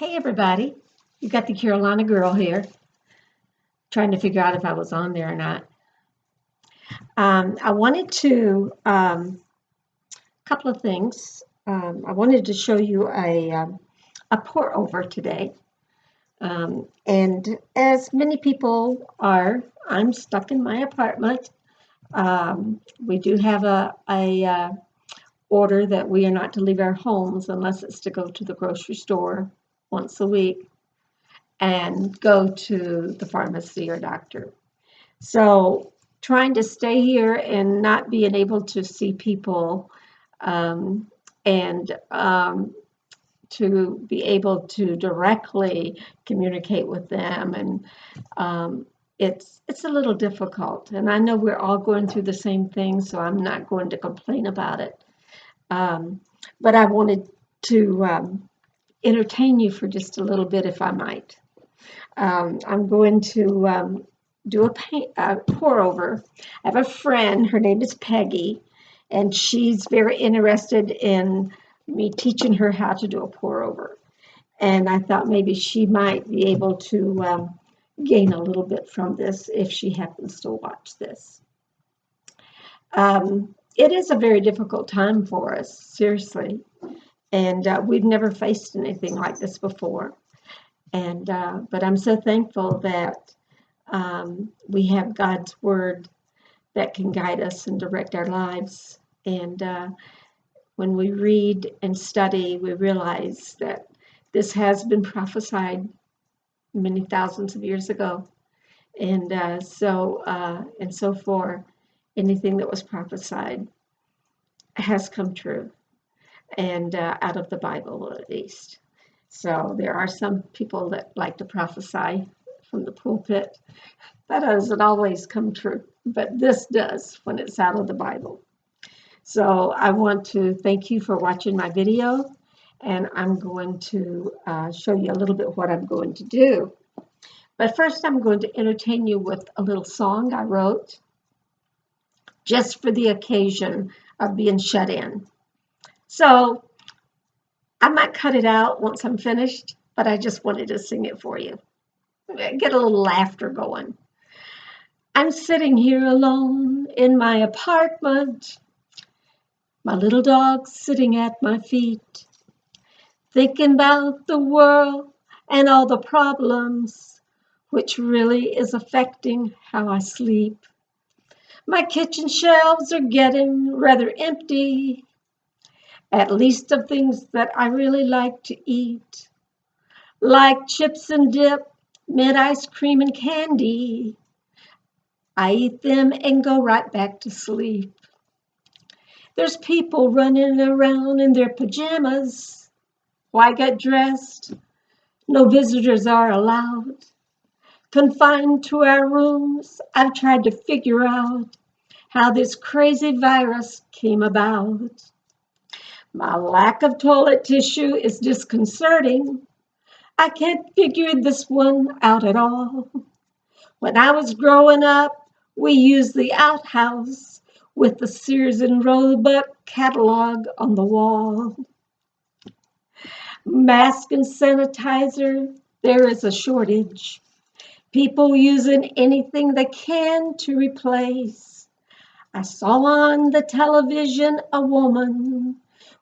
Hey everybody, you got the Carolina girl here, trying to figure out if I was on there or not. I wanted to, couple of things. I wanted to show you a pour over today. And as many people are, I'm stuck in my apartment. We do have a order that we are not to leave our homes unless it's to go to the grocery store once a week and go to the pharmacy or doctor. So trying to stay here and not being able to see people and to be able to directly communicate with them and it's a little difficult. And I know we're all going through the same thing, so I'm not going to complain about it. But I wanted to entertain you for just a little bit, if I might. I'm going to do a pour over. I have a friend, her name is Peggy, and she's very interested in me teaching her how to do a pour over. And I thought maybe she might be able to gain a little bit from this if she happens to watch this. It is a very difficult time for us, seriously, and we've never faced anything like this before. And but I'm so thankful that we have God's word that can guide us and direct our lives. And when we read and study, we realize that this has been prophesied many thousands of years ago. And so far, anything that was prophesied has come true, and out of the Bible at least. So there are some people that like to prophesy from the pulpit. That doesn't always come true, but this does when it's out of the Bible. So I want to thank you for watching my video, and I'm going to show you a little bit what I'm going to do. But first I'm going to entertain you with a little song I wrote just for the occasion of being shut in. So I might cut it out once I'm finished, but I just wanted to sing it for you. Get a little laughter going. I'm sitting here alone in my apartment, my little dog sitting at my feet, thinking about the world and all the problems, which really is affecting how I sleep. My kitchen shelves are getting rather empty, at least of things that I really like to eat, like chips and dip, mint ice cream and candy. I eat them and go right back to sleep. There's people running around in their pajamas. Why get dressed? No visitors are allowed. Confined to our rooms, I've tried to figure out how this crazy virus came about. My lack of toilet tissue is disconcerting. I can't figure this one out at all. When I was growing up, we used the outhouse with the Sears and Roebuck catalog on the wall. Mask and sanitizer, there is a shortage. People using anything they can to replace. I saw on the television a woman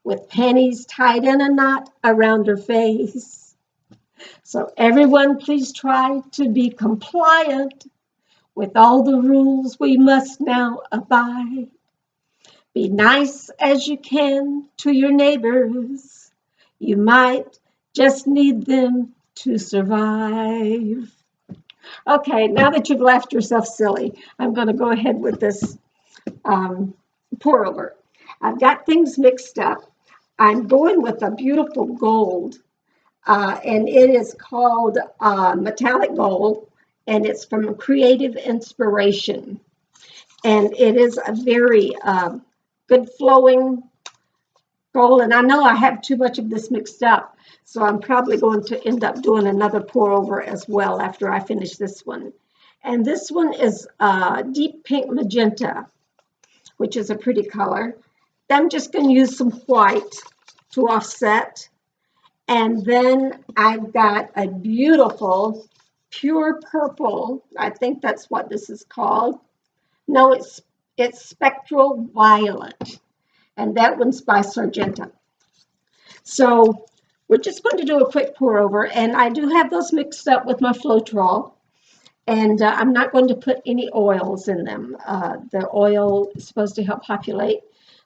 with panties tied in a knot around her face. So everyone please try to be compliant with all the rules we must now abide. Be nice as you can to your neighbors. You might just need them to survive. Okay, now that you've laughed yourself silly, I'm going to go ahead with this pour over. I've got things mixed up. I'm going with a beautiful gold, and it is called metallic gold, and it's from Creative Inspiration. And it is a very good flowing gold, and I know I have too much of this mixed up, so I'm probably going to end up doing another pour over as well after I finish this one. And this one is deep pink magenta, which is a pretty color. I'm just going to use some white to offset. And then I've got a beautiful pure purple. I think that's what this is called. No, it's spectral violet, and that one's by Sargenta. So we're just going to do a quick pour over, and I do have those mixed up with my Floetrol, and I'm not going to put any oils in them. The oil is supposed to help populate,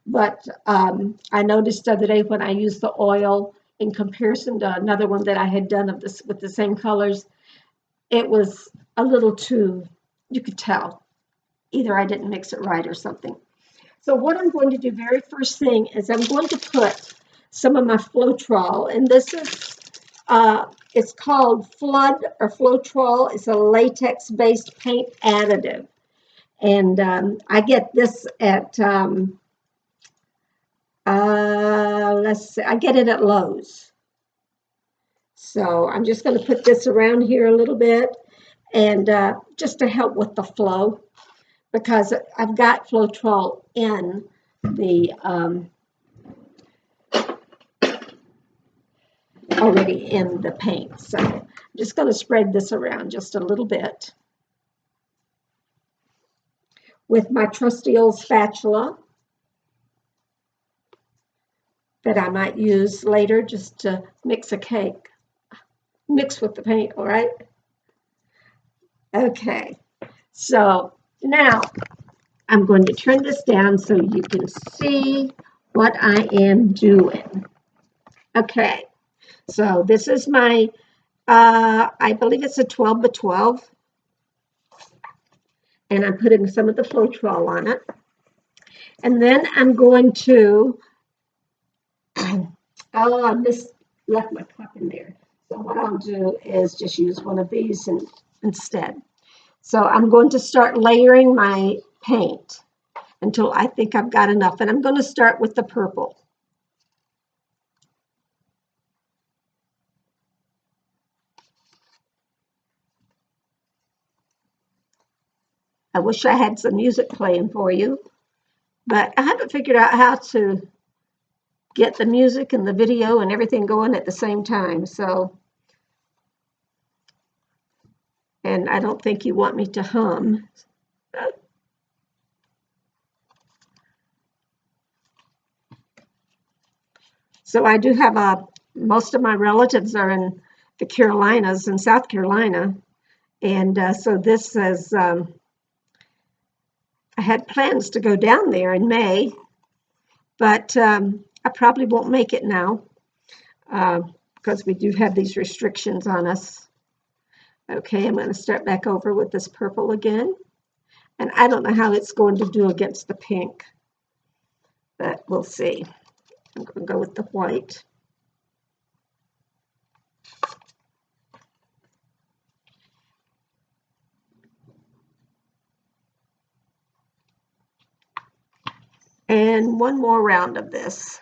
but I noticed the other day when I used the oil in comparison to another one that I had done of this with the same colors, it was a little too, you could tell, either I didn't mix it right or something. So what I'm going to do very first thing is I'm going to put some of my Floetrol, and this is, it's called Flood or Floetrol. It's a latex-based paint additive. And I get this at, let's see, I get it at Lowe's. So I'm just going to put this around here a little bit, and just to help with the flow, because I've got Floetrol in the already in the paint. So I'm just going to spread this around just a little bit with my trusty old spatula that I might use later just to mix a cake. Mix with the paint, all right? Okay, so now I'm going to turn this down so you can see what I am doing. Okay, so this is my, I believe it's a 12 by 12. And I'm putting some of the Floetrol on it. And then I'm going to, oh, I left my cup in there. So what I'll do is just use one of these instead. So I'm going to start layering my paint until I think I've got enough. And I'm going to start with the purple. I wish I had some music playing for you, but I haven't figured out how to get the music and the video and everything going at the same time. So, and I don't think you want me to hum. So I do have most of my relatives are in the Carolinas, in South Carolina. And so this is, I had plans to go down there in May, but I probably won't make it now because we do have these restrictions on us. Okay, I'm going to start back over with this purple again. And I don't know how it's going to do against the pink, but we'll see. I'm going to go with the white. And one more round of this.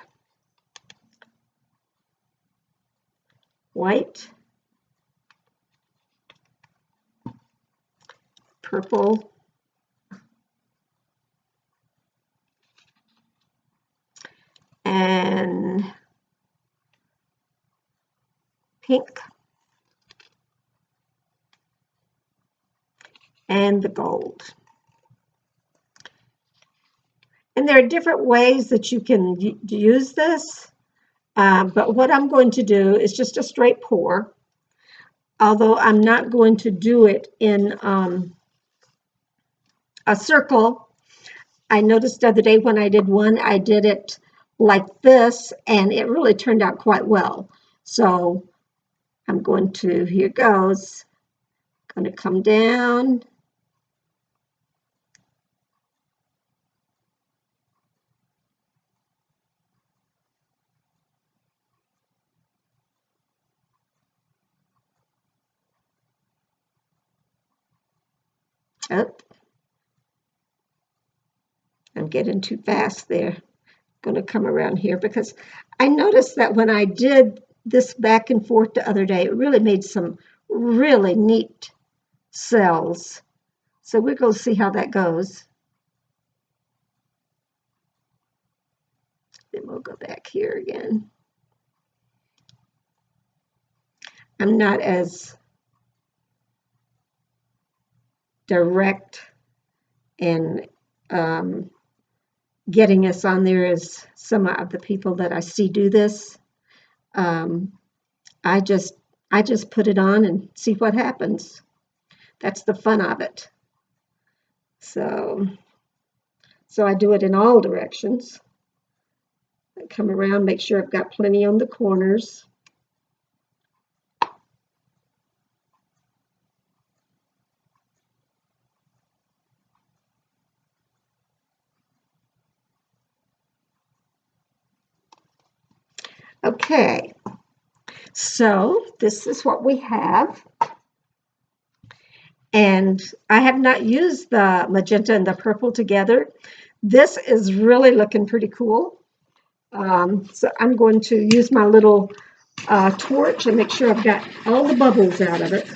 White, purple, and pink, and the gold. And there are different ways that you can use this, but what I'm going to do is just a straight pour, although I'm not going to do it in a circle. I noticed the other day when I did one, I did it like this, and it really turned out quite well. So I'm going to, here goes, going to come down. Oh, I'm getting too fast there. Going to come around here because I noticed that when I did this back and forth the other day, it really made some really neat cells. So we're going to see how that goes. Then we'll go back here again. I'm not as direct in getting us on there as some of the people that I see do this. Um, I just put it on and see what happens. That's the fun of it. So I do it in all directions. I come around, make sure I've got plenty on the corners. Okay, so this is what we have. And I have not used the magenta and the purple together. This is really looking pretty cool. So I'm going to use my little torch and make sure I've got all the bubbles out of it.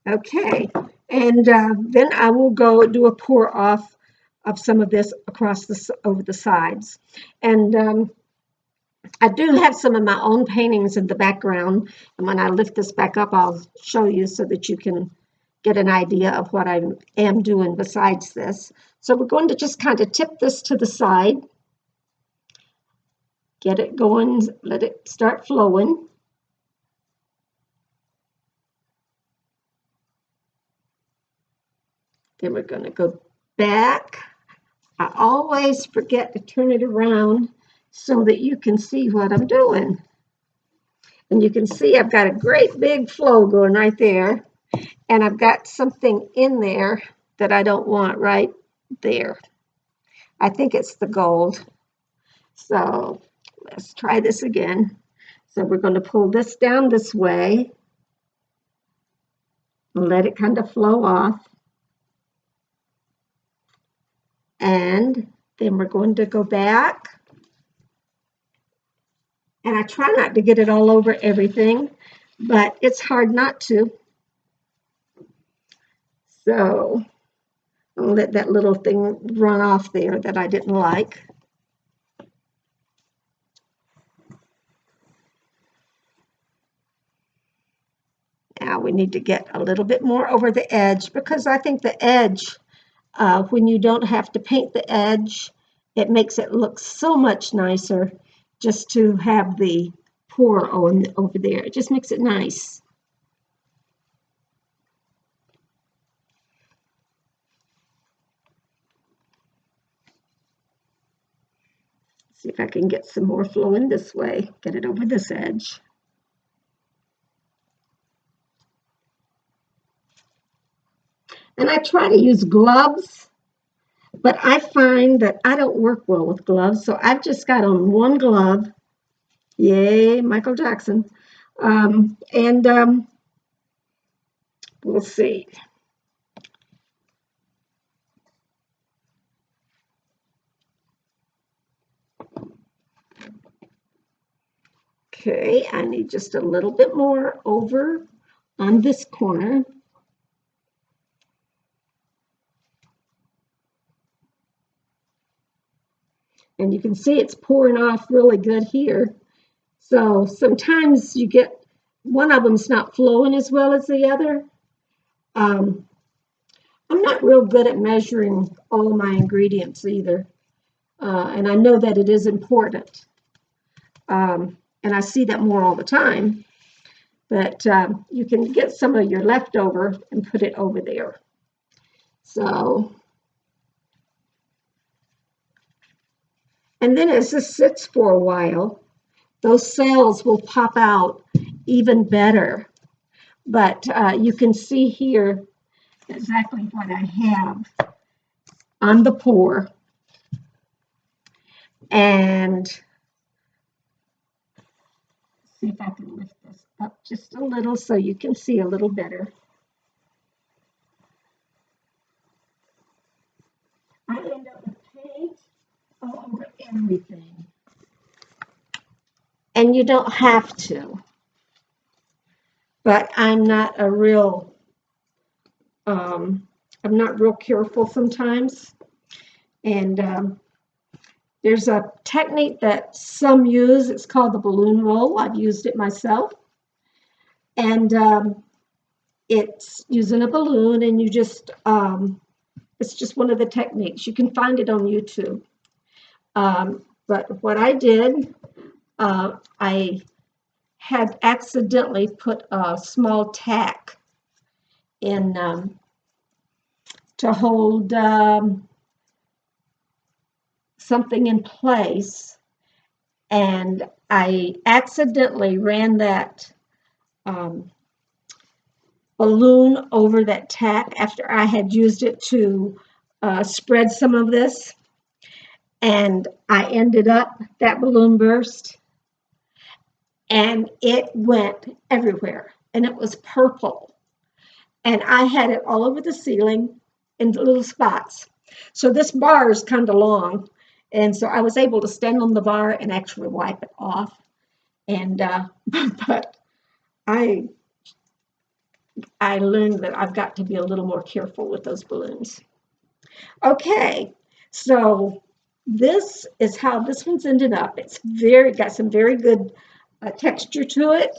Okay, and then I will go do a pour off of some of this across over the sides. And I do have some of my own paintings in the background, and when I lift this back up, I'll show you so that you can get an idea of what I am doing besides this. So we're going to just kind of tip this to the side, get it going, let it start flowing. Then we're going to go back. I always forget to turn it around so that you can see what I'm doing. And you can see I've got a great big flow going right there. And I've got something in there that I don't want right there. I think it's the gold. So let's try this again. So we're going to pull this down this way. Let it kind of flow off. And then we're going to go back. And I try not to get it all over everything, but it's hard not to. So I'll let that little thing run off there that I didn't like. Now we need to get a little bit more over the edge, because I think the edge, when you don't have to paint the edge, it makes it look so much nicer just to have the pour on over there. It just makes it nice. See if I can get some more flowing this way, get it over this edge. And I try to use gloves, but I find that I don't work well with gloves, so I've just got on one glove. Yay, Michael Jackson. And we'll see. Okay, I need just a little bit more over on this corner. And you can see it's pouring off really good here. So sometimes you get one of them's not flowing as well as the other. I'm not real good at measuring all my ingredients either. And I know that it is important. And I see that more all the time. But you can get some of your leftover and put it over there. So, and then as this sits for a while, those cells will pop out even better. But you can see here exactly what I have on the pour. And see if I can lift this up just a little so you can see a little better. I end up with paint all over everything. And you don't have to. But I'm not real careful sometimes. And there's a technique that some use. It's called the balloon roll. I've used it myself. And it's using a balloon, and you just, it's just one of the techniques. You can find it on YouTube. But what I did, I had accidentally put a small tack in to hold something in place, and I accidentally ran that balloon over that tack after I had used it to spread some of this, and I ended up, that balloon burst, and it went everywhere, and it was purple, and I had it all over the ceiling in little spots. So this bar is kind of long, and so I was able to stand on the bar and actually wipe it off. And but I learned that I've got to be a little more careful with those balloons. Okay, so this is how this one's ended up. It's got some very good texture to it.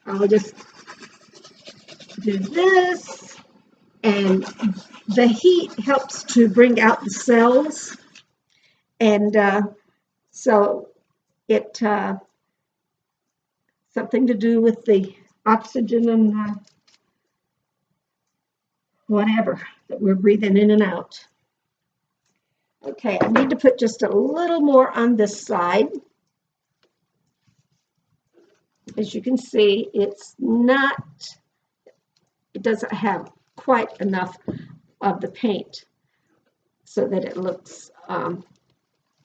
I'll just do this, and the heat helps to bring out the cells, and so it something to do with the oxygen and whatever that we're breathing in and out. Okay, I need to put just a little more on this side. As you can see, it doesn't have quite enough of the paint so that it looks,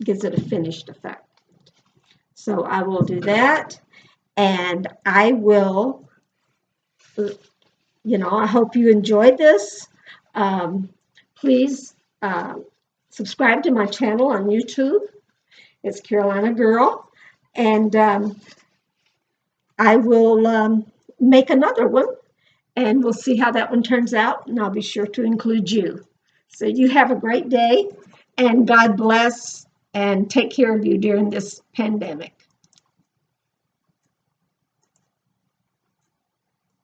gives it a finished effect. So I will do that, and I will, I hope you enjoyed this. Please subscribe to my channel on YouTube. It's Carolina Girl, and I will make another one, and we'll see how that one turns out, and I'll be sure to include you. So you have a great day, and God bless, and take care of you during this pandemic.